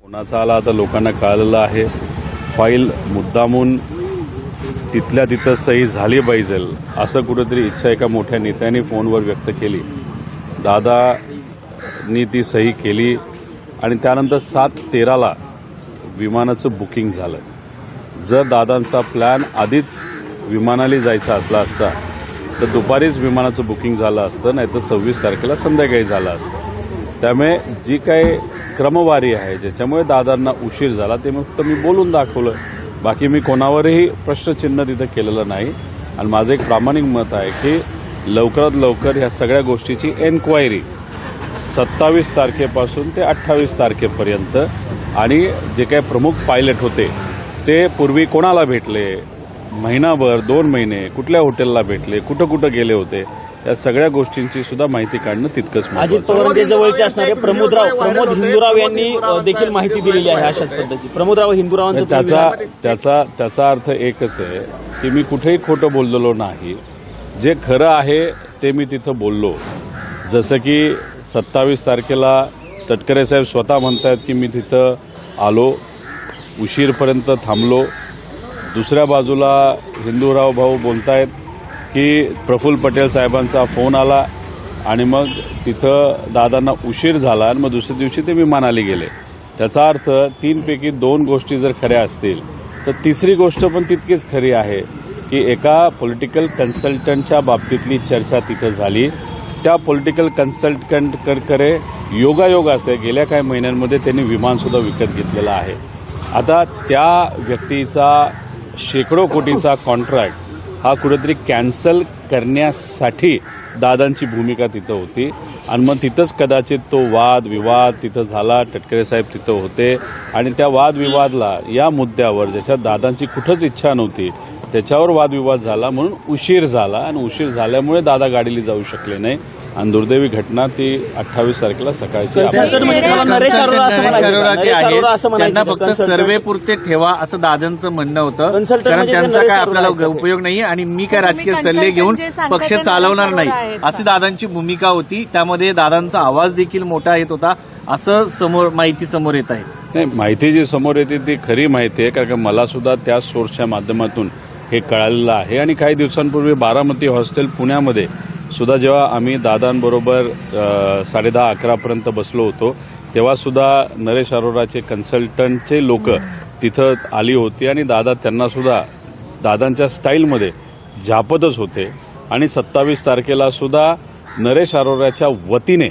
कोणाचा आला आता लोकांना कळलेलं आहे. फाईल मुद्दामून तिथल्या तिथं सही झाली पाहिजे असं कुठेतरी इच्छा एका मोठ्या नेत्याने फोनवर व्यक्त केली. दादानी ती सही केली आणि त्यानंतर 7:13ला विमानाचं बुकिंग झालं. जर दादांचा प्लॅन आधीच विमानाला जायचा असला असता तर दुपारीच विमानाचं बुकिंग झालं असतं, नाहीतर 26 तारखेला संध्याकाळी झालं असतं. त्यामुळे जी काही क्रमवारी आहे ज्याच्यामुळे दादांना उशीर झाला ते फक्त मी बोलून दाखवलं. बाकी मी कोणावरही प्रश्नचिन्ह तिथं केलेलं नाही. आणि माझं एक प्रामाणिक मत आहे की लवकरात लवकर ह्या सगळ्या गोष्टीची एन्क्वायरी 27 तारखेपासून ते 28 तारखेपर्यंत आणि जे काही प्रमुख पायलट होते ते पूर्वी कोणाला भेटले, महिनाभर 2 महिने कुठल्या हॉटेलला भेटले, कुठं कुठं गेले होते, या सगळ्या गोष्टींची सुद्धा माहिती काढणं तितकंच महत्त्वाचं. अजित पवारांचे जवळचे असणारे प्रमोद हिंदूराव यांनी देखील माहिती दिलेली आहे अशाच पद्धती. प्रमोदराव हिंदूरावांचं त्याचा अर्थ एकच आहे की मी कुठेही खोटं बोललेलो नाही. जे खरं आहे ते मी तिथं बोललो. जसं की 27 तारखेला तटकरे साहेब स्वतः म्हणतायत की मी तिथं आलो, उशीरपर्यंत थांबलो. दुसऱ्या बाजूला हिंदूराव भाऊ बोलतायत की प्रफुल्ल पटेल साहेबांचा फोन आला आणि मग तिथं दादांना उशीर झाला आणि मग दुसऱ्या दिवशी ते विमानाला गेले. त्याचा अर्थ 3 पैकी 2 गोष्टी जर खऱ्या असतील तर तिसरी गोष्ट पण तितकीच खरी आहे की एका पॉलिटिकल कन्सल्टंटच्या बाबतीतली चर्चा तिथं झाली. त्या पॉलिटिकल कन्सल्टंटकडे योगायोग असे गेल्या काही महिन्यांमध्ये त्यांनी विमानसुद्धा विकत घेतलेलं आहे. आता त्या व्यक्तीचा शेकडो कोटीचा कॉन्ट्रॅक्ट हा कुठेतरी कॅन्सल करण्यासाठी दादांची भूमिका तिथं होती आणि मग तिथंच कदाचित तो वादविवाद तिथं झाला. तटकरे साहेब तिथं होते आणि त्या वादविवादला या मुद्द्यावर ज्याच्यात दादांची कुठंच इच्छा नव्हती त्याच्यावर वादविवाद झाला म्हणून उशीर झाला आणि उशीर झाल्यामुळे दादा गाडीला जाऊ शकले नाही आणि दुर्दैवी घटना ती 28 तारखेला सकाळची. त्यांना फक्त सर्वे पुरते ठेवा असं दादांचं म्हणणं होतं, कारण त्यांचा काय आपल्याला उपयोग नाही आणि मी काय राजकीय सल्ले घेऊन पक्ष चालवणार नाही अशी दादांची भूमिका होती. त्यामध्ये दादांचा आवाज देखील मोठा येत होता असं माहिती समोर येत आहे. नाही, माहिती जी समोर येते ती खरी माहिती आहे, कारण मला सुद्धा त्या सोर्सच्या माध्यमातून हे कळालेलं आहे. आणि काही दिवसांपूर्वी बारामती हॉस्टेल पुण्यामध्ये सुद्धा जेव्हा आम्ही दादांबरोबर 10:30-11 पर्यंत बसलो होतो तेव्हा सुद्धा नरेश अरोराचे कन्सल्टंटचे लोक तिथं आली होती आणि दादा त्यांना सुद्धा दादांच्या स्टाईलमध्ये झापतच होते. आणि 27 तारखेला सुद्धा नरेश अरोराच्या वतीने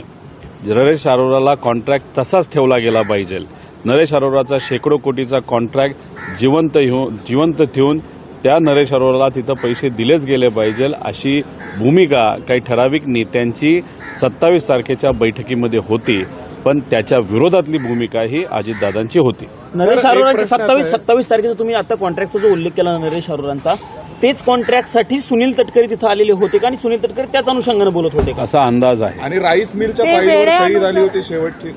नरेश अरोराला कॉन्ट्रॅक्ट तसाच ठेवला गेला पाहिजे. नरेश अरोराचा शेकडो कोटीचा कॉन्ट्रॅक्ट जिवंत ठेवून त्या नरेश अरोराला तिथं पैसे दिलेच गेले पाहिजे अशी भूमिका काही ठराविक नेत्यांची 27 तारखेच्या बैठकीमध्ये होती. पण त्याच्या विरोधातली भूमिका ही अजितदादांची होती. नरेश अरोरांची 27 तारखेचा तुम्ही आता कॉन्ट्रॅक्टचा जो उल्लेख केला नरेश अरोरांचा, तेच कॉन्ट्रॅक्टसाठी सुनील तटकरे तिथं आलेले होते का आणि सुनील तटकरे त्याच अनुषंगाने बोलत होते का असा अंदाज आहे. आणि राईस मिलच्या फाईलवर सही झाली होती शेवटची.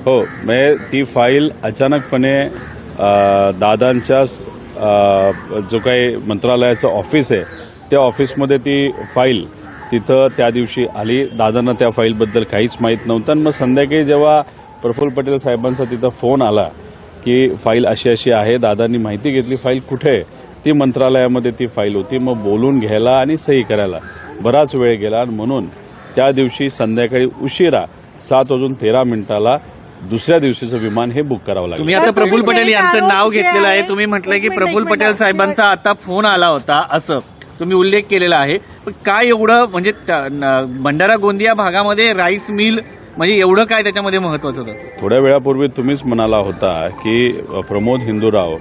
हो, ती फाईल अचानकपणे दादांच्या जो काही मंत्रालयाचं ऑफिस आहे त्या ऑफिसमध्ये ती फाईल तिथं त्या दिवशी आली. दादांना त्या फाईलबद्दल काहीच माहीत नव्हतं. मग संध्याकाळी जेव्हा प्रफुल्ल पटेल साहेबांचा तिथं फोन आला की फाईल अशी अशी आहे, दादांनी माहिती घेतली फाईल कुठे आहे, ती मंत्रालयामध्ये ती फाईल होती. मग बोलून घ्यायला आणि सही करायला बराच वेळ गेला आणि म्हणून त्या दिवशी संध्याकाळी उशिरा 7:13 दुसऱ्या दिवशीचं विमान हे बुक करावं लागलं. तुम्ही आता प्रफुल्ल पटेल यांचं नाव घेतलेलं आहे. तुम्ही म्हटलंय की प्रफुल्ल पटेल साहेबांचा आता फोन आला होता असं तुम्ही उल्लेख केलेला आहे. पण काय एवढं म्हणजे भंडारा गोंदिया भागामध्ये राईस मिल म्हणजे एवढं काय त्याच्यामध्ये महत्वाचं होतं? थोड्या वेळापूर्वी तुम्हीच म्हणाला होता की प्रमोद हिंदूराव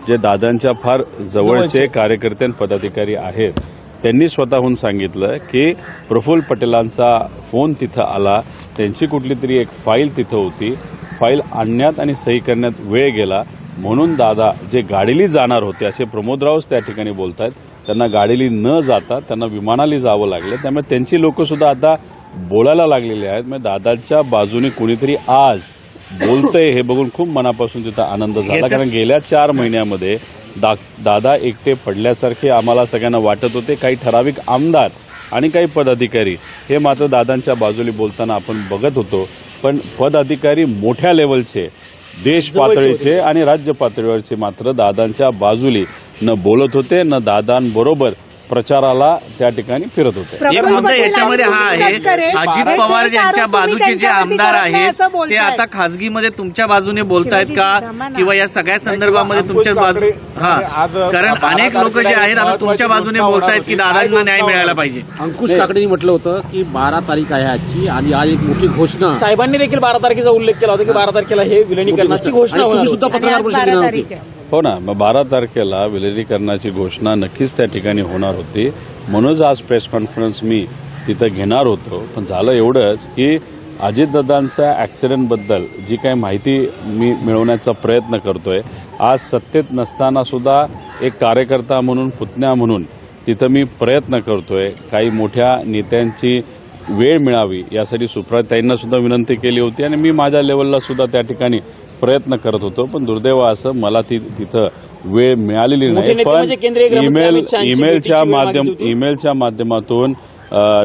जे दादांच्या फार जवळचे कार्यकर्ते आणि पदाधिकारी आहेत त्यांनी स्वतःहून सांगितलं की प्रफुल्ल पटेलांचा फोन तिथं आला, त्यांची कुठली तरी एक फाईल तिथं होती, फाईल आणण्यात आणि सही करण्यात वेळ गेला म्हणून दादा जे गाडीली जाणार होते असे प्रमोदरावच त्या ठिकाणी बोलत आहेत, त्यांना गाडीली न जाता त्यांना विमानाला जावं लागलं. त्यामुळे त्यांची लोकसुद्धा आता बोलायला लागलेली आहेत. म्हणजे दादांच्या बाजूने कुणीतरी आज बोलतंय हे बघून खूप मनापासून तिथं आनंद झाला. कारण गेल्या 4 महिन्यामध्ये दादा एकटे पडल्यासारखे आम्हाला सगळ्यांना वाटत होते. काही ठराविक आमदार आणि काही पदाधिकारी हे मात्र दादांच्या बाजूने बोलताना आपण बघत होतो. पण पदाधिकारी मोठ्या लेवलचे देश पातळीचे आणि राज्य पातळीवरचे मात्र दादांच्या बाजूली न बोलत होते, न दादांबरोबर प्रचाराला त्या ठिकाणी फिरत होते. एक मुद्दा याच्यामध्ये हा आहे, अजित पवार यांच्या बाजूचे जे आमदार आहेत ते आता खासगीमध्ये तुमच्या बाजूने बोलतायत का, किंवा या सगळ्या संदर्भामध्ये तुमच्या बाजू कारण अनेक लोक जे आहेत आता तुमच्या बाजूने बोलतायत की दादांना न्याय मिळायला पाहिजे. अंकुश काकडेंनी म्हटलं होतं की 12 तारीख आहे आजची आणि आज एक मोठी घोषणा. साहेबांनी देखील 12 तारखेचा उल्लेख केला होता की 12 तारखेला हे विलिनीकरणाची घोषणा होणार सुद्धा होती. पत्रकार परिषद घेणार होती. हो ना, मग 12 तारखेला विलिनीकरणाची घोषणा नक्कीच त्या ठिकाणी होणार होती. म्हणूनच आज प्रेस कॉन्फरन्स मी तिथं घेणार होतो. पण झालं एवढंच की अजितदादांच्या ॲक्सिडेंटबद्दल जी काही माहिती मी मिळवण्याचा प्रयत्न करतोय, आज सत्तेत नसताना सुद्धा एक कार्यकर्ता म्हणून, पुतण्या म्हणून तिथं मी प्रयत्न करतोय. काही मोठ्या नेत्यांची वेळ मिळावी यासाठी सुप्रियाताईंना सुद्धा विनंती केली होती आणि मी माझ्या लेवलला सुद्धा त्या ठिकाणी प्रयत्न करत होतो. पण दुर्दैव असं मला तिथं वेळ मिळालेली मोठे नाही. नेते पण म्हणजे केंद्रीय गृहमंत्री अमित शहांची भेटीची वेळ मागितली होती. ईमेलच्या माध्यमातून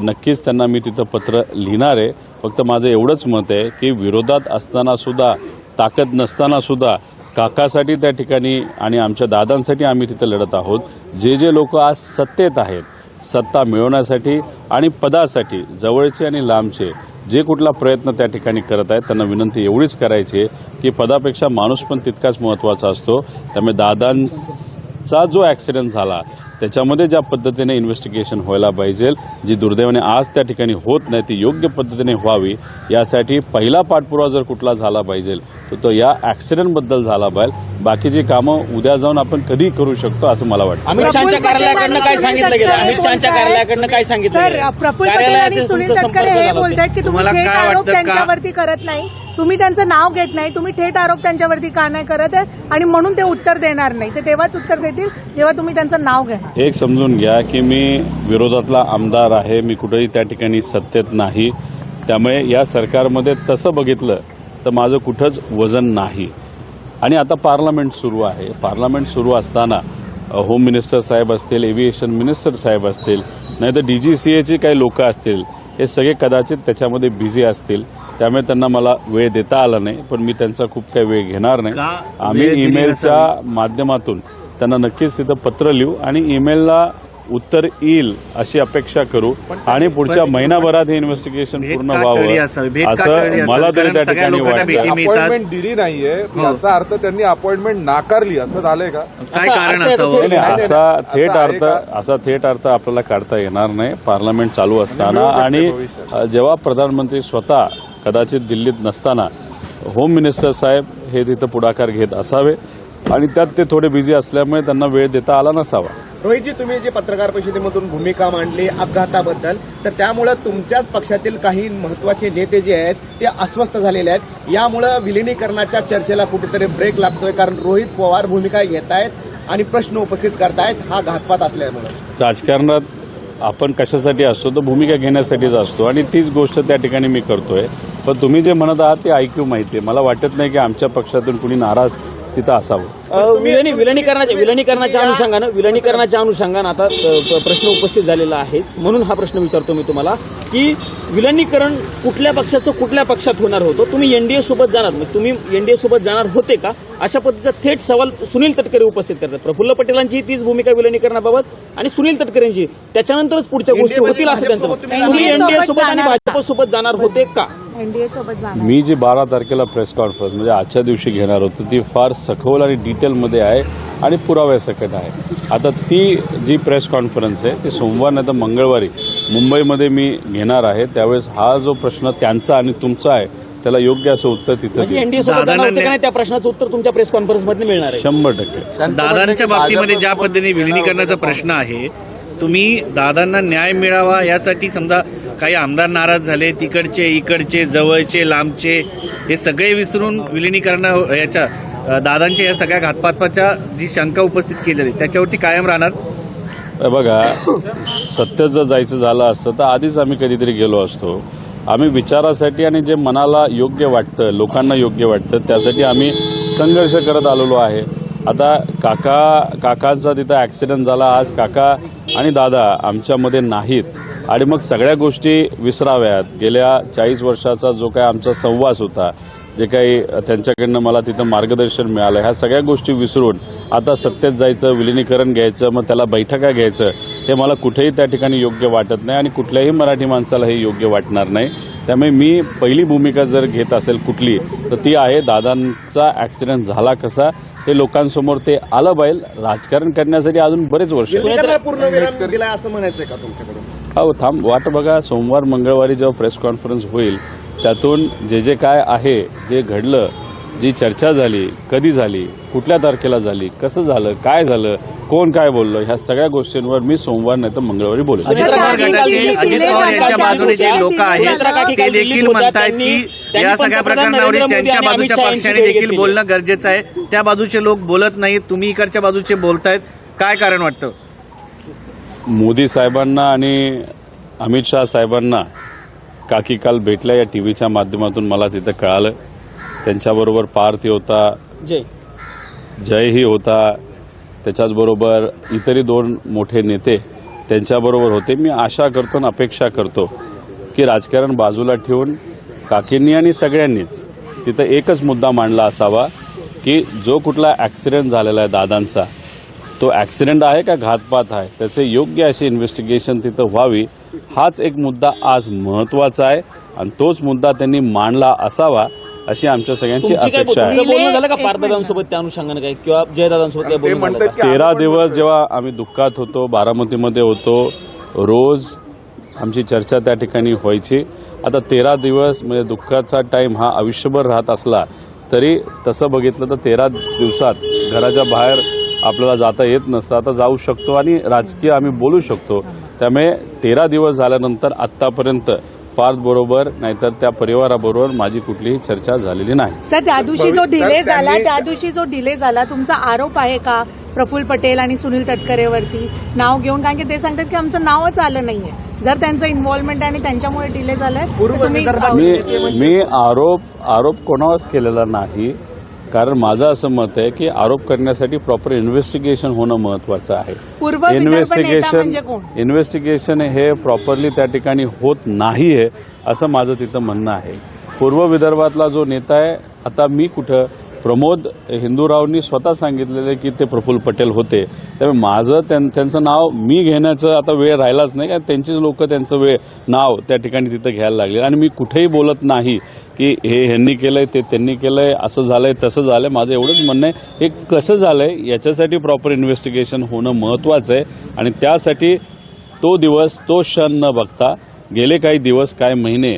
नक्कीच त्यांना मी तिथं पत्र लिहिणार आहे. फक्त माझं एवढंच मत आहे की विरोधात असताना सुद्धा, ताकद नसताना सुद्धा काकासाठी त्या ठिकाणी आणि आमच्या दादांसाठी आम्ही तिथं लढत आहोत. जे लोक आज सत्तेत आहेत, सत्ता मिळवण्यासाठी आणि पदासाठी जवळचे आणि लांबचे जे कुठला प्रयत्न त्या ठिकाणी करत आहेत, त्यांना विनंती एवढीच करायची आहे की पदापेक्षा माणूस पण तितकाच महत्त्वाचा असतो. त्यामुळे दादांचा जो ॲक्सिडेंट झाला त्याच्यामध्ये ज्या पद्धतीने इन्व्हेस्टिगेशन व्हायला पाहिजे, जी दुर्दैवाने आज त्या ठिकाणी होत नाही, ती योग्य पद्धतीने व्हावी यासाठी पहिला पाठपुरावा जर कुठला झाला पाहिजे तर तो या ॲक्सिडेंटबद्दल झाला पाहिजे. बाकीची कामं उद्या जाऊन आपण कधी करू शकतो असं मला वाटतं. अमित शहाच्या कार्यालयाकडनं काय सांगितलं गेलं? अमित शहाच्या कार्यालयाकडनं काय सांगितलं सर, प्रफुल्ल पटेल आणि सुनील तटकरे हे बोलतायत की तुम्ही तुम्हाला थेट काय आरोप वाटतं का? त्यांच्यावरती करत नाही, तुम्ही त्यांचं नाव घेत नाही, तुम्ही थेट आरोप त्यांच्यावरती का नाही करत आहे आणि म्हणून ते उत्तर देणार नाही. ते तेव्हाच उत्तर देतील जेव्हा तुम्ही त्यांचं नाव घ्या. एक समजून घ्या की मी विरोधातला आमदार आहे, मी कुठेही त्या ठिकाणी सत्तेत नाही. त्यामुळे या सरकारमध्ये तसं बघितलं तर माझं कुठंच वजन नाही. आणि आता पार्लमेंट सुरू आहे. पार्लमेंट सुरू असताना होम मिनिस्टर साहेब असतील, एव्हिएशन मिनिस्टर साहेब असतील, नाहीतर DGCAची काही लोक असतील, हे सगळे कदाचित त्याच्यामध्ये बिझी असतील. त्यामुळे त्यांना मला वेळ देता आला नाही. पण मी त्यांचा खूप काही वेळ घेणार नाही. आम्ही ईमेलच्या माध्यमातून त्यांना नक्कीच तिथं पत्र लिहू आणि ईमेलला उत्तर येईल अशी अपेक्षा करू आणि पुढच्या महिनाभरात हे इन्व्हेस्टिगेशन पूर्ण व्हावं असं मला तरी त्या ठिकाणी वाटतं. अपॉइंटमेंट दिली नाहीये याचा अर्थ त्यांनी अपॉइंटमेंट नाकारली असं झालंय का? काय कारण अर्थ असावं? आहे नाही, असं असा थेट अर्थ आपल्याला काढता येणार नाही. पार्लमेंट चालू असताना आणि जेव्हा प्रधानमंत्री स्वतः कदाचित दिल्लीत नसताना होम मिनिस्टर साहेब हे तिथं पुढाकार घेत असावे आणि त्यात ते थोडे बिझी असल्यामुळे त्यांना वेळ देता आला नसावा. रोहितजी, तुम्ही जी पत्रकार परिषदेमधून भूमिका मांडली अपघाताबद्दल, तर त्यामुळे तुमच्याच पक्षातील काही महत्वाचे नेते जे आहेत ते अस्वस्थ झालेले आहेत. यामुळे विलिनीकरणाच्या चर्चेला कुठेतरी ब्रेक लागतोय, कारण रोहित पवार भूमिका घेत आहेत आणि प्रश्न उपस्थित करतायत. हा घातपात असल्यामुळे राजकारणात आपण कशासाठी असतो तर भूमिका घेण्यासाठीच असतो आणि तीच गोष्ट त्या ठिकाणी मी करतोय. पण तुम्ही जे म्हणत आहात ते ऐकू माहिती आहे. मला वाटत नाही की आमच्या पक्षातून कुणी नाराज तिथं असावं. विलिनीकरणाच्या अनुषंगानं आता प्रश्न उपस्थित झालेला आहे. म्हणून हा प्रश्न विचारतो मी तुम्हाला की विलिनीकरण कुठल्या पक्षाचं कुठल्या पक्षात होणार होतं? तुम्ही एनडीए सोबत जाणार, तुम्ही एनडीए सोबत जाणार होते का? अशा पद्धतीचा थेट सवाल सुनील तटकरे उपस्थित करतात. प्रफुल्ल पटेलांची तीच भूमिका विलिनीकरणाबाबत आणि सुनील तटकरेंची त्याच्यानंतरच पुढच्या गोष्टी होतील असं त्यांचं मत. तुम्ही एनडीए सोबत आणि भाजप सोबत जाणार होते का? एनडीए सोबत जाणार. मी जी 12 तारखेला प्रेस कॉन्फरन्स म्हणजे आजच्या दिवशी घेणार होतो ती फार सखोल आणि डिटेलमध्ये आहे आणि पुराव्यासकट आहे. आता ती जी प्रेस कॉन्फरन्स आहे ती सोमवार नाही तर मंगळवारी मुंबईमध्ये मी घेणार आहे. त्यावेळेस हा जो प्रश्न त्यांचा आणि तुमचा आहे त्याला योग्य असं उत्तर तिथं म्हणजे एनडीए सोबत जाणार होते का नाही त्या प्रश्नाचं उत्तर तुमच्या प्रेस कॉन्फरन्समध्ये मिळणार आहे. 100%. दादांच्या बाबतीमध्ये ज्या पद्धतीने विलिनीकरणाचा प्रश्न आहे, तुम्ही दादांना न्याय मिळावा यासाठी समजा काही आमदार नाराज झाले, तिकडचे इकडचे जवळचे लांबचे हे सगळे विसरून विलिनीकरण याच्या दादांच्या या सगळ्या घातपाताच्या जी शंका उपस्थित केलेली त्याच्यावरती कायम राहणार. बघा, सत्य जर जायचं झालं असतं तर आधीच आम्ही कधीतरी गेलो असतो. आम्ही विचारासाठी आणि जे मनाला योग्य वाटतं, लोकांना योग्य वाटतं त्यासाठी आम्ही संघर्ष करत आलेलो आहे. आता काकांचा तिथं ॲक्सिडेंट झाला. आज काका आणि दादा आमच्यामध्ये नाहीत आणि मग सगळ्या गोष्टी विसराव्यात. गेल्या 40 वर्षाचा जो काय आमचा सहवास होता जे काही त्यांच्याकडनं मला तिथं मार्गदर्शन मिळालं, ह्या सगळ्या गोष्टी विसरून आता सत्तेत जायचं, विलिनीकरण घ्यायचं, मग त्याला बैठका घ्यायचं, हे मला कुठेही त्या ठिकाणी योग्य वाटत नाही आणि कुठल्याही मराठी माणसाला हे योग्य वाटणार नाही. त्यामुळे मी पहिली भूमिका जर घेत असेल कुठली, तर ती आहे दादांचा ॲक्सिडेंट झाला कसा हे लोकांसमोर ते आलं पाहिजे. राजकारण करण्यासाठी अजून बरेच वर्ष विलिनीकरणाला पूर्णविराम दिलाय असं म्हणायचंय का तुमच्याकडून? हो, थांब वाट बघा. सोमवार मंगळवारी जेव्हा प्रेस कॉन्फरन्स होईल त्यातून जे काय आहे, जे घडलं, जी चर्चा झाली, कधी झाली, कुठल्या तारखेला झाली, कसं झालं, काय झालं, कोण काय बोललं, ह्या सगळ्या गोष्टींवर मी सोमवार नाही तर मंगळवारी बोलेन. अजित पवार गटाचे अजित पवार यांच्या बाजूने जे लोक आहेत ते देखील म्हणतायत की या सगळ्या प्रकरणावर त्यांच्या बाजूच्या पक्षाने देखील बोलणं गरजेचं आहे. त्या बाजूचे लोक बोलत नाहीत, तुम्ही इकडच्या बाजूचे बोलतायत, काय कारण वाटतं? मोदी साहेबांना आणि अमित शाह साहेबांना काकी काल भेटल्या या टीव्हीच्या माध्यमातून मला तिथं कळालं. त्यांच्याबरोबर पार्थी होता, जयही होता, त्याच्याचबरोबर इतरही दोन मोठे नेते त्यांच्याबरोबर होते. मी आशा करतो आणि अपेक्षा करतो की राजकारण बाजूला ठेवून काकींनी आणि सगळ्यांनीच तिथं एकच मुद्दा मांडला असावा की जो कुठला ॲक्सिडेंट झालेला आहे दादांचा, तो ॲक्सिडेंट आहे का घातपात आहे, त्याचे योग्य अशी इन्व्हेस्टिगेशन तिथं व्हावी. हाच एक मुद्दा आज महत्त्वाचा आहे आणि तोच मुद्दा त्यांनी मांडला असावा अशी आमच्या सगळ्यांची अपेक्षा आहे. बोलणं झालं का पार्थदादांसोबत त्या अनुषंगाने काय किंवा जयदादांसोबत काय बोलणं झालं का? 13 दिवस जेव्हा आम्ही दुःखात होतो, बारामतीमध्ये होतो, रोज आमची चर्चा त्या ठिकाणी व्हायची. आता 13 दिवस म्हणजे दुःखाचा टाईम हा आयुष्यभर राहत असला तरी तसं बघितलं तर 13 दिवसात घराच्या बाहेर आपल्याला जाता येत नसतं. आता जाऊ शकतो आणि राजकीय आम्ही बोलू शकतो. त्यामुळे 13 दिवस झाल्यानंतर आत्तापर्यंत पार्थ बरोबर नाहीतर त्या परिवाराबरोबर माझी कुठलीही चर्चा झालेली नाही. सर, त्या दिवशी जो डिले झाला तुमचा आरोप आहे का प्रफुल्ल पटेल आणि सुनील तटकरेवरती नाव घेऊन? कारण की ते सांगतात की आमचं नावच आलं नाहीये. जर त्यांचं इन्व्हॉल्वमेंट आणि त्यांच्यामुळे डिले झालाय, मी आरोप कोणावरच केलेला नाही. कारण माझं असं मत आहे की आरोप करण्यासाठी प्रॉपर इन्व्हेस्टिगेशन होणं महत्वाचं आहे. इन्व्हेस्टिगेशन हे प्रॉपरली त्या ठिकाणी होत नाही आहे असं माझं तिथं म्हणणं आहे. पूर्व विदर्भातला जो नेता आहे, आता मी कुठं, प्रमोद हिंदूरावनी स्वतः सांगितलेलं की ते प्रफुल्ल पटेल होते. त्यामुळे माझं त्यांचं नाव मी घेण्याचं आता वेळ राहिलाच नाही, कारण त्यांचीच लोक त्यांचं नाव त्या ठिकाणी तिथं घ्यायला लागले. आणि मी कुठेही बोलत नाही की हे ह्यांनी केलंय, ते त्यांनी केलंय, असं झालंय, तसं झालंय. माझं एवढंच म्हणणं आहे हे कसं झालंय याच्यासाठी प्रॉपर इन्व्हेस्टिगेशन होणं महत्त्वाचं आहे. आणि त्यासाठी तो दिवस, तो क्षण न बघता गेले काही दिवस, काही महिने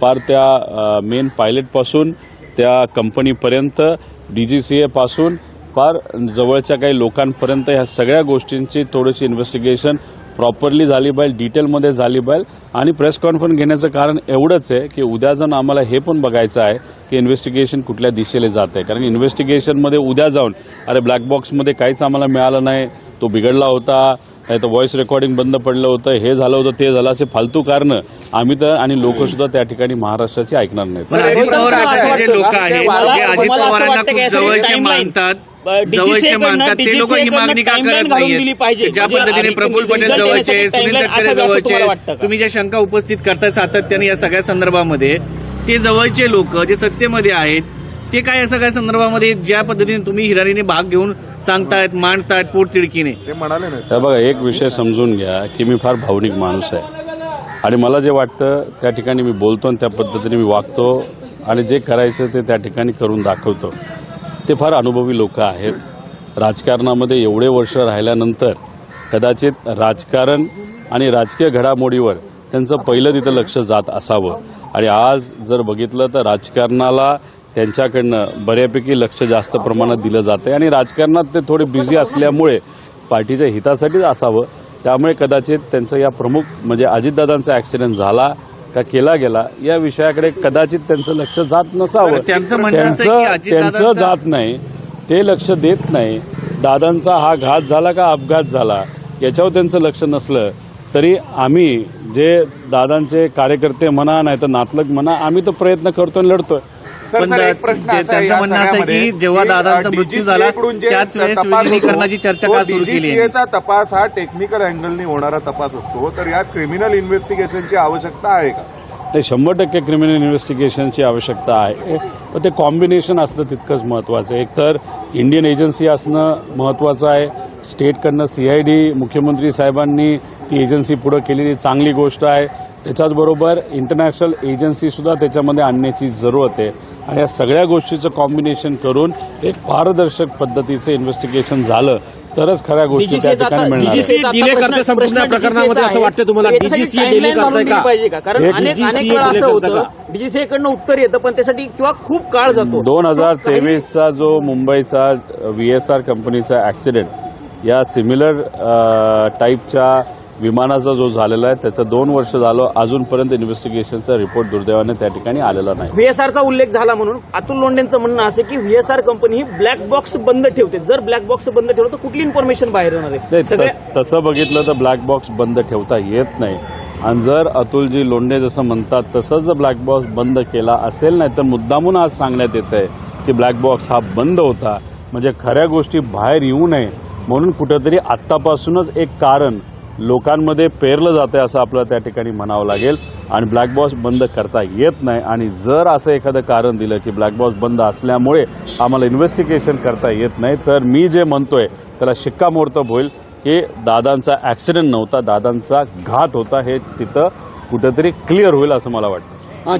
पार त्या मेन पायलटपासून त्या कंपनीपर्यंत, DGCA पासून फार जवळच्या काही लोकांपर्यंत ह्या सगळ्या गोष्टींची थोडीशी इन्व्हेस्टिगेशन प्रॉपरली झाली पाहिजे, डिटेलमध्ये झाली पाहिजे. आणि प्रेस कॉन्फरन्स घेण्याचं कारण एवढंच आहे की उद्या जाऊन आम्हाला हे पण बघायचं आहे की इन्व्हेस्टिगेशन कुठल्या दिशेला जात आहे. कारण इन्व्हेस्टिगेशनमध्ये उद्या जाऊन अरे ब्लॅक बॉक्समध्ये काहीच आम्हाला मिळालं नाही, तो बिघडला होता, नाही तर व्हॉइस रेकॉर्डिंग बंद पडलं होतं, हे झालं होतं, ते झालं, असे फालतू कारणं आम्ही तर आणि लोक सुद्धा त्या ठिकाणी महाराष्ट्राची ऐकणार नाहीत. अजित पवार गटाचे जे लोक आहेत, जे अजित पवारांना खूप जवळचे मानतात, ते लोक ही मागणी का करत नाहीये? ज्या पद्धतीने प्रफुल्ल पटेल जवळचे, सुनील तटकरे जवळचे, तुम्ही ज्या शंका उपस्थित करताय सातत्याने या सगळ्या संदर्भामध्ये, ते जवळचे लोक जे सत्तेमध्ये आहेत ते काय या सगळ्या संदर्भामध्ये ज्या पद्धतीने तुम्ही हिरारीने भाग घेऊन सांगतायत, मांडतायत पोटतिडकीने, ते म्हणाले नाही. तर बघा, एक विषय समजून घ्या की मी फार भावनिक माणूस आहे आणि मला जे वाटतं त्या ठिकाणी मी बोलतो आणि त्या पद्धतीने मी वागतो आणि जे करायचं ते त्या ठिकाणी करून दाखवतो. ते फार अनुभवी लोक आहेत. राजकारणामध्ये एवढे वर्ष राहिल्यानंतर कदाचित राजकारण आणि राजकीय घडामोडीवर त्यांचं पहिलं तिथं लक्ष जात असावं. आणि आज जर बघितलं तर राजकारणाला त्यांच्याकडनं बऱ्यापैकी लक्ष जास्त प्रमाणात दिलं जातं आणि राजकारणात ते थोडे बिझी असल्यामुळे पार्टीच्या हितासाठीच असावं. त्यामुळे कदाचित त्यांचं या प्रमुख म्हणजे अजितदादांचा ॲक्सिडेंट झाला का केला गेला या विषयाकडे कदाचित त्यांचं लक्ष जात नसावं. त्यांचं जात नाही, ते लक्ष देत नाही. दादांचा हा घात झाला का अपघात झाला याच्यावर त्यांचं लक्ष नसलं तरी आम्ही जे दादांचे कार्यकर्ते म्हणा नाही तर नातलग म्हणा, आम्ही तर प्रयत्न करतो आणि लढतोय. पण त्यांचं म्हणणं असं की जेव्हा दादांचा मृत्यू झाला त्याच वेळेस विलिनीकरणाची चर्चा का सुरू केली? DGCAचा तपास हा टेक्निकल अँगलनी होणारा तपास असतो, तर यात क्रिमिनल इन्व्हेस्टिगेशनची आवश्यकता आहे का? ते 100% क्रिमिनल इन्व्हेस्टिगेशनची आवश्यकता आहे. पण ते कॉम्बिनेशन असणं तितकंच महत्त्वाचं आहे. एकतर इंडियन एजन्सी असणं महत्त्वाचं आहे. स्टेटकडनं CID मुख्यमंत्री साहेबांनी ती एजन्सी पुढं केलेली चांगली गोष्ट आहे. त्याच्याचबरोबर इंटरनॅशनल एजन्सीसुद्धा त्याच्यामध्ये आणण्याची जरूरत आहे. आणि या सगळ्या गोष्टीचं कॉम्बिनेशन करून एक पारदर्शक पद्धतीचं इन्व्हेस्टिगेशन झालं तरच खऱ्या गोष्टी त्या ठिकाणी मिळणार आहेत. डिले करते संपूर्ण प्रकरणामध्ये असं वाटतं तुम्हाला? DGCA डिले करताय का? पाहिजे का? कारण अनेक वेळा असं होतं DGCA कडनं उत्तर येतं पण त्यासाठी किंवा खूप काळ जातो. 2023चा जो मुंबईचा VSR कंपनीचा ऍक्सिडेंट या सिमिलर टाईपच्या विमानाचा जो झालेला आहे त्याचं 2 वर्ष झालं, अजूनपर्यंत इन्व्हेस्टिगेशनचा रिपोर्ट दुर्दैवाने त्या ठिकाणी आलेला नाही. VSRचा उल्लेख झाला म्हणून अतुल लोंढेंचं म्हणणं असं की VSR कंपनी ही ब्लॅक बॉक्स बंद ठेवते. जर ब्लॅक बॉक्स बंद ठेवलं तर कुठली इन्फॉर्मेशन बाहेर येणार आहे? तसं बघितलं तर ब्लॅक बॉक्स बंद ठेवता येत नाही. आणि जर अतुलजी लोंढे जसं म्हणतात तसंच जर ब्लॅक बॉक्स बंद केला असेल नाही तर मुद्दामून आज सांगण्यात येत आहे की ब्लॅक बॉक्स हा बंद होता, म्हणजे खऱ्या गोष्टी बाहेर येऊ नये म्हणून कुठेतरी आत्तापासूनच एक कारण लोकांमध्ये पेरलं जातं असं आपल्याला त्या ठिकाणी म्हणावं लागेल. आणि ब्लॅक बॉक्स बंद करता येत नाही. आणि जर असं एखादं कारण दिलं की ब्लॅक बॉक्स बंद असल्यामुळे आम्हाला इन्व्हेस्टिगेशन करता येत नाही तर मी जे म्हणतोय त्याला शिक्कामोर्तब होईल की दादांचा ॲक्सिडेंट नव्हता, दादांचा घात होता, हे तिथं कुठेतरी क्लिअर होईल असं मला वाटतं.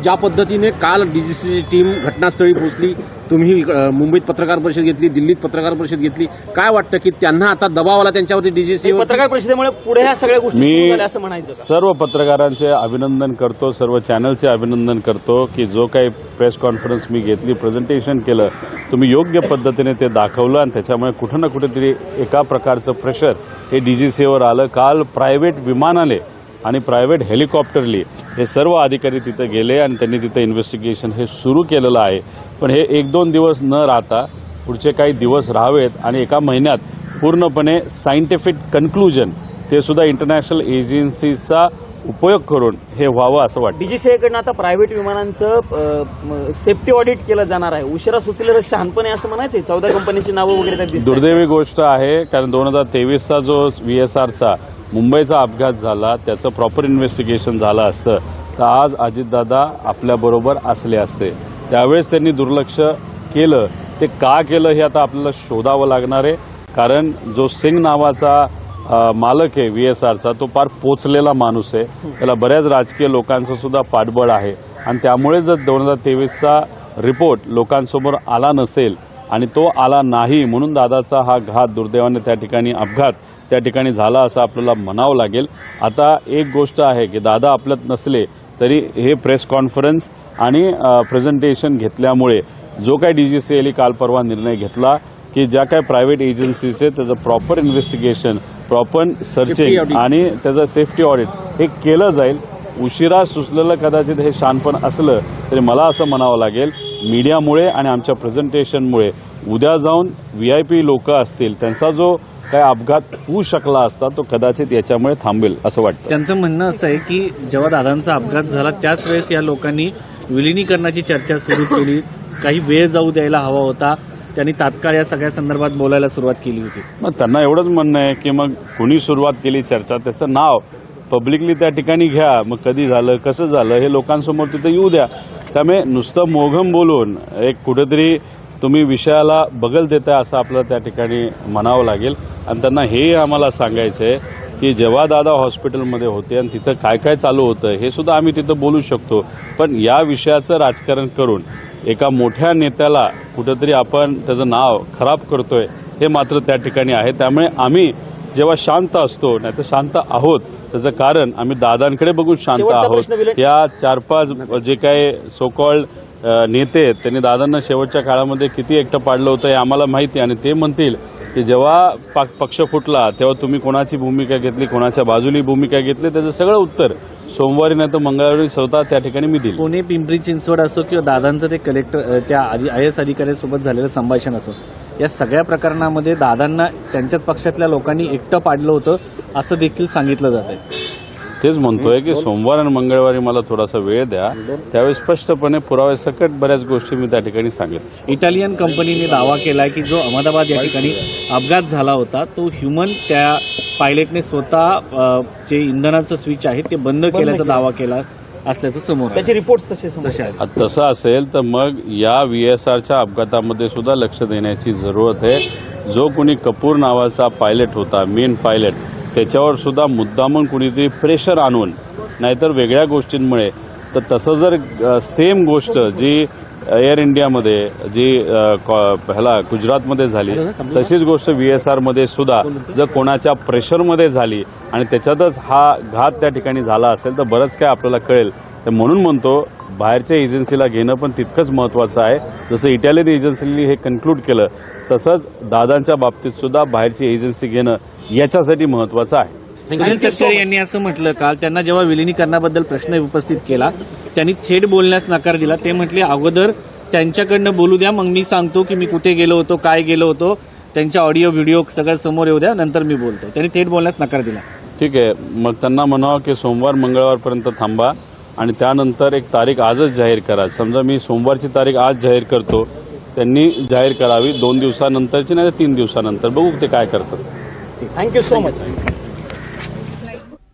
ज्या पद्धतीने काल DGCची टीम घटनास्थळी पोहोचली, तुम्ही मुंबईत पत्रकार परिषद घेतली, दिल्लीत पत्रकार परिषद घेतली, काय वाटतं की त्यांना आता दबाव आला त्यांच्यावरती DGC पत्रकार परिषदेमुळे पुढे ह्या सगळ्या गोष्टी सुरू झाल्या असं म्हणायचं? सर्व पत्रकारांचे अभिनंदन करतो, सर्व चॅनलचे अभिनंदन करतो की जो काही प्रेस कॉन्फरन्स मी घेतली, प्रेझेंटेशन केलं, तुम्ही योग्य पद्धतीने ते दाखवलं आणि त्याच्यामुळे कुठं ना कुठेतरी एका प्रकारचं प्रेशर हे DGCवर आलं. काल प्रायव्हेट विमानाने आणि प्रायव्हेट हेलिकॉप्टरली हे सर्व अधिकारी तिथं गेले आणि त्यांनी तिथं इन्व्हेस्टिगेशन हे सुरू केलेलं आहे. पण हे 1-2 दिवस न राहता पुढचे काही दिवस राहावेत आणि एका महिन्यात पूर्णपणे सायंटिफिक कन्क्लुजन ते सुद्धा इंटरनॅशनल एजन्सीचा उपयोग करून हे व्हावं असं वाटतं. DGCA कडनं आता प्रायव्हेट विमानांचं सेफ्टी ऑडिट केलं जाणार आहे. उशिरा सुचलेलं शहाणपणे असं म्हणायचंय. 14 कंपन्यांची नावं वगैरे त्यात दिसतात. दुर्दैवी गोष्ट आहे कारण 2023चा जो VSRचा मुंबईचा अपघात झाला त्याचं प्रॉपर इन्व्हेस्टिगेशन झालं असतं तर आज अजितदादा आपल्याबरोबर असले असते. त्यावेळेस त्यांनी दुर्लक्ष केलं. ते का केलं हे आता आपल्याला शोधावं लागणार आहे. कारण जो सिंग नावाचा मालक आहे VSRचा तो फार पोचलेला माणूस आहे. त्याला बऱ्याच राजकीय लोकांचं सुद्धा पाठबळ आहे आणि त्यामुळे जर 2023चा रिपोर्ट लोकांसमोर आला नसेल आणि तो आला नाही म्हणून दादाचा हा घात दुर्दैवाने त्या ठिकाणी अपघात त्या ठिकाणी झाला असं आपल्याला म्हणावं लागेल. आता एक गोष्ट आहे की दादा आपल्यात नसले तरी हे प्रेस कॉन्फरन्स आणि प्रेझेंटेशन घेतल्यामुळे जो काही DGCAने काल परवा निर्णय घेतला की ज्या काही प्रायव्हेट एजन्सीज आहेत त्याचं प्रॉपर इन्व्हेस्टिगेशन, प्रॉपर सर्चिंग आणि त्याचं सेफ्टी ऑडिट हे केलं जाईल. उशिरा सुचलेलं कदाचित हे शहाणपण असलं तरी मला असं म्हणावं लागेल मीडियामुळे आणि आमच्या प्रेझेंटेशनमुळे उद्या जाऊन VIP लोक असतील त्यांचा जो काय अपघात होऊ शकला असता तो कदाचित याच्यामुळे थांबेल असं वाटतं. त्यांचं म्हणणं असं आहे की जेव्हा दादांचा अपघात झाला त्याच वेळेस या लोकांनी विलिनीकरणाची चर्चा सुरू केली. काही वेळ जाऊ द्यायला हवा होता. त्यांनी तात्काळ या सगळ्या संदर्भात बोलायला सुरुवात केली होती. मग त्यांना एवढंच म्हणणं आहे की मग कुणी सुरुवात केली चर्चा त्याचं नाव पब्लिकली त्या ठिकाणी घ्या. मग कधी झालं, कसं झालं हे लोकांसमोर तिथं येऊ द्या. त्यामुळे नुसतं मोघम बोलून एक कुठेतरी तुम्ही विषयाला बगल देताय असं आपल्याला त्या ठिकाणी म्हणावं लागेल. आणि त्यांना हेही आम्हाला सांगायचं आहे की जेव्हा दादा हॉस्पिटलमध्ये होते आणि तिथं काय काय चालू होतं हे सुद्धा आम्ही तिथं बोलू शकतो. पण या विषयाचं राजकारण करून एका मोठ्या नेत्याला कुठेतरी आपण त्याचं नाव खराब करतोय हे मात्र त्या ठिकाणी आहे. त्यामुळे आम्ही जेव्हा शांत असतो नाही तर शांत आहोत त्याचं कारण आम्ही दादांकडे बघून शांत आहोत. या 4-5 जे काही सो कॉल्ड नेते आहेत त्यांनी दादांना शेवटच्या काळामध्ये किती एकटं पाडलं होतं हे आम्हाला माहिती आहे. आणि ते म्हणतील की जेव्हा पक्ष फुटला तेव्हा तुम्ही कोणाची भूमिका घेतली, कोणाच्या बाजूली भूमिका घेतली त्याचं सगळं उत्तर सोमवारी नाही तर मंगळवारी स्वतः त्या ठिकाणी मी दिली. पुणे पिंपरी चिंचवड असो किंवा दादांचं ते कलेक्टर त्या IAS अधिकाऱ्यांसोबत झालेलं संभाषण असो या सगळ्या प्रकरणामध्ये दादांना त्यांच्याच पक्षातल्या लोकांनी एकटं पाडलं होतं असं देखील सांगितलं जात आहे. तेच म्हणतोय की सोमवार आणि मंगळवारी मला थोडासा वेळ द्या त्यावेळी स्पष्टपणे पुराव्यासकट बऱ्याच गोष्टी मी त्या ठिकाणी सांगेन. इटालियन कंपनीने दावा केला की जो अहमदाबाद या ठिकाणी अपघात झाला होता तो ह्युमन त्या पायलटने स्वतः जे इंधनाचं स्विच आहे ते बंद केल्याचा दावा केला. असल्याचं समोर आलं. त्याचे रिपोर्ट्स तसे समोर तसे आले. आहेत. तसं असेल तर मग या VSRच्या अपघातामध्ये सुद्धा लक्ष देण्याची जरूरत आहे. जो कोणी कपूर नावाचा पायलट होता, मेन पायलट, त्याच्यावर सुद्धा मुद्दामून कुणीतरी प्रेशर आणून, नाहीतर वेगळ्या गोष्टींमुळे, तर तसं जर सेम गोष्ट जी एअर इंडियामध्ये जी ह्याला गुजरातमध्ये झाली, तशीच गोष्ट VSRमध्ये सुद्धा जर कोणाच्या प्रेशरमध्ये झाली आणि त्याच्यातच हा घात त्या ठिकाणी झाला असेल तर बरंच काय आपल्याला कळेल. तर म्हणून म्हणतो बाहेरच्या एजन्सीला घेणं पण तितकंच महत्त्वाचं आहे. जसं इटालियन एजन्सीने हे कन्क्लूड केलं तसंच दादांच्या बाबतीत सुद्धा बाहेरची एजन्सी घेणं याच्यासाठी महत्त्वाचं आहे. सुनील तटकरे यांनी असं म्हटलं काल, त्यांना जेव्हा विलिनीकरणाबद्दल प्रश्न उपस्थित केला त्यांनी थेट बोलण्यास नकार दिला. ते म्हटले अगोदर त्यांच्याकडनं बोलू द्या, मग मी सांगतो की मी कुठे गेलो होतो, काय गेलो होतो, त्यांच्या ऑडिओ व्हिडिओ सगळं समोर येऊ द्या, नंतर मी बोलतो. त्यांनी थेट बोलण्यास नकार दिला. ठीक आहे, मग त्यांना म्हणावं की सोमवार मंगळवारपर्यंत थांबा आणि त्यानंतर एक तारीख आजच जाहीर करा. समजा मी सोमवारची तारीख आज जाहीर करतो, त्यांनी जाहीर करावी 2 दिवसानंतरची, नाही 3 दिवसानंतर. बघू ते काय करतात. Thank you so much.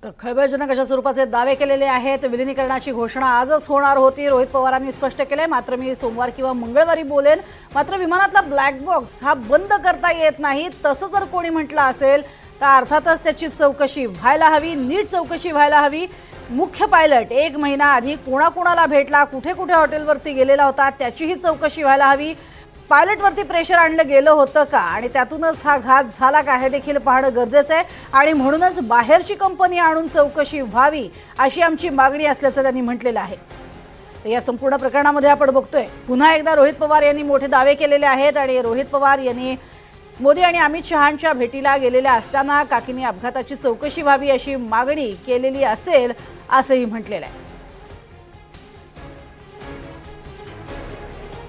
तर खळबळजनक अशा स्वरूपाचे दावे केलेले आहेत. विलिनीकरणाची घोषणा आजच होणार होती, रोहित पवारांनी स्पष्ट केलंय. मात्र मी सोमवार किंवा मंगळवारी बोलेन. मात्र विमानातला ब्लॅक बॉक्स हा बंद करता येत नाही, तसं जर कोणी म्हटलं असेल तर अर्थातच त्याची चौकशी व्हायला हवी, नीट चौकशी व्हायला हवी. मुख्य पायलट 1 महिना आधी कोणाकोणाला भेटला, कुठे कुठे हॉटेलवरती गेलेला होता, त्याचीही चौकशी व्हायला हवी. पायलटवरती प्रेशर आणलं गेलं होतं का आणि त्यातूनच हा घात झाला का हे देखील पाहणं गरजेचं आहे. आणि म्हणूनच बाहेरची कंपनी आणून चौकशी व्हावी अशी आमची मागणी असल्याचं त्यांनी म्हटलेलं आहे. तर या संपूर्ण प्रकरणामध्ये आपण बघतोय पुन्हा एकदा रोहित पवार यांनी मोठे दावे केलेले आहेत. आणि रोहित पवार यांनी मोदी आणि अमित शहांच्या भेटीला गेलेल्या असताना काकीने अपघाताची चौकशी व्हावी अशी मागणी केलेली असेल असंही म्हटलेलं आहे.